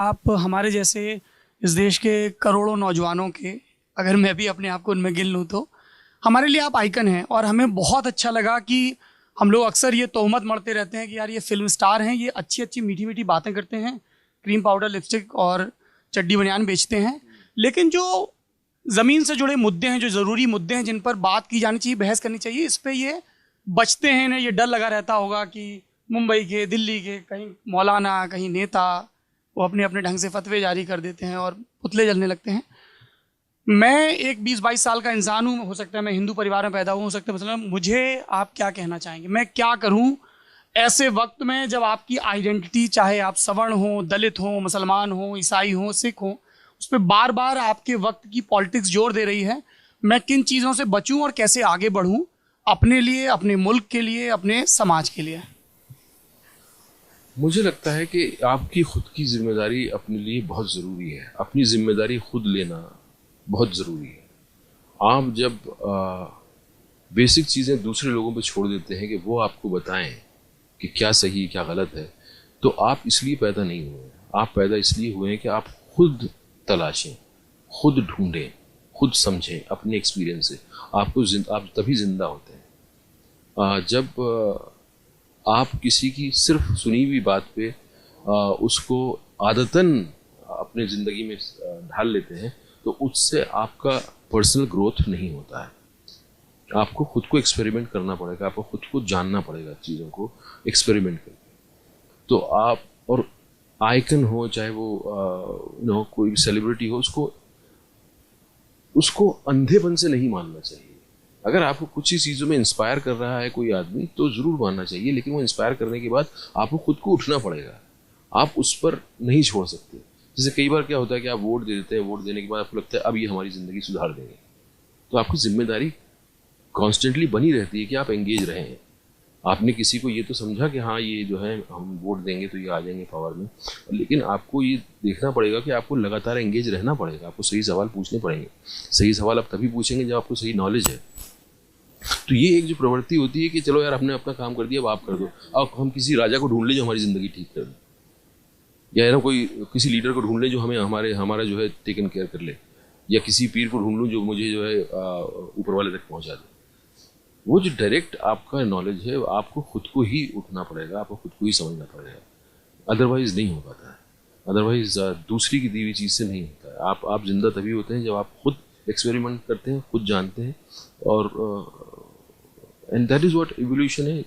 आप हमारे जैसे इस देश के करोड़ों नौजवानों के, अगर मैं भी अपने आप को उनमें गिन लूँ तो हमारे लिए आप आइकन हैं। और हमें बहुत अच्छा लगा कि हम लोग अक्सर ये तोहमत मढ़ते रहते हैं कि यार ये फिल्म स्टार हैं, ये अच्छी अच्छी मीठी मीठी बातें करते हैं, क्रीम पाउडर लिपस्टिक और चड्डी बनियान बेचते हैं, लेकिन जो ज़मीन से जुड़े मुद्दे हैं, जो ज़रूरी मुद्दे हैं जिन पर बात की जानी चाहिए, बहस करनी चाहिए, इस पे ये बचते हैं। इन्हें ये डर लगा रहता होगा कि मुंबई के, दिल्ली के कहीं मौलाना, कहीं नेता, वो अपने अपने ढंग से फतवे जारी कर देते हैं और पुतले जलने लगते हैं। मैं एक 20-22 साल का इंसान हूँ, हो सकता है मैं हिंदू परिवार में पैदा हुआ, हो सकता है, मतलब मुझे आप क्या कहना चाहेंगे, मैं क्या करूँ ऐसे वक्त में जब आपकी आइडेंटिटी, चाहे आप सवर्ण हो, दलित हो, मुसलमान हो, ईसाई हो, सिख हो, उस पर बार बार आपके वक्त की पॉलिटिक्स जोर दे रही है। मैं किन चीज़ों से बचूं और कैसे आगे बढ़ूं अपने लिए, अपने मुल्क के लिए, अपने समाज के लिए? मुझे लगता है कि आपकी खुद की जिम्मेदारी अपने लिए बहुत ज़रूरी है। अपनी जिम्मेदारी खुद लेना बहुत ज़रूरी है। आप जब बेसिक चीज़ें दूसरे लोगों पे छोड़ देते हैं कि वो आपको बताएं कि क्या सही क्या गलत है, तो आप इसलिए पैदा नहीं हुए हैं। आप पैदा इसलिए हुए हैं कि आप खुद तलाशें, खुद ढूंढें, खुद समझें अपने एक्सपीरियंस से। आप तभी जिंदा होते हैं। जब आप किसी की सिर्फ सुनी हुई बात पे उसको आदतन अपने ज़िंदगी में ढाल लेते हैं, तो उससे आपका पर्सनल ग्रोथ नहीं होता है। आपको खुद को एक्सपेरिमेंट करना पड़ेगा, आपको खुद को जानना पड़ेगा, चीज़ों को एक्सपेरिमेंट करके। तो आप, और आइकन हो चाहे वो कोई सेलिब्रिटी हो, उसको उसको अंधेपन से नहीं मानना चाहिए। अगर आपको कुछ ही चीज़ों में इंस्पायर कर रहा है कोई आदमी, तो ज़रूर मानना चाहिए, लेकिन वो इंस्पायर करने के बाद आपको खुद को उठना पड़ेगा। आप उस पर नहीं छोड़ सकते। जैसे कई बार क्या होता है कि आप वोट दे देते हैं, वोट देने के बाद आपको लगता है अब ये हमारी ज़िंदगी सुधार देंगे, तो आपकी जिम्मेदारी कॉन्स्टेंटली बनी रहती है कि आप एंगेज रहें। आपने किसी को ये तो समझा कि हाँ ये जो है हम वोट देंगे तो ये आ जाएंगे पावर में, लेकिन आपको ये देखना पड़ेगा कि आपको लगातार एंगेज रहना पड़ेगा। आपको सही सवाल पूछने पड़ेंगे। सही सवाल आप तभी पूछेंगे जब आपको सही नॉलेज है। तो ये एक जो प्रवृत्ति होती है कि चलो यार हमने अपना काम कर दिया, अब आप कर दो, अब हम किसी राजा को ढूंढ ले जो हमारी ज़िंदगी ठीक कर दे, या ना कोई किसी लीडर को ढूंढ ले जो हमें हमारा जो है टेकन केयर कर ले, या किसी पीर को ढूंढ लूँ जो मुझे जो है ऊपर वाले तक पहुँचा दे। वो जो डायरेक्ट आपका नॉलेज है, आपको खुद को ही उठना पड़ेगा, आपको खुद को ही समझना पड़ेगा, अदरवाइज नहीं हो पाता है। अदरवाइज दूसरी की दी हुई चीज़ से नहीं होता है। आप जिंदा तभी होते हैं जब आप खुद एक्सपेरिमेंट करते हैं, खुद जानते हैं, और and that is what evolution है।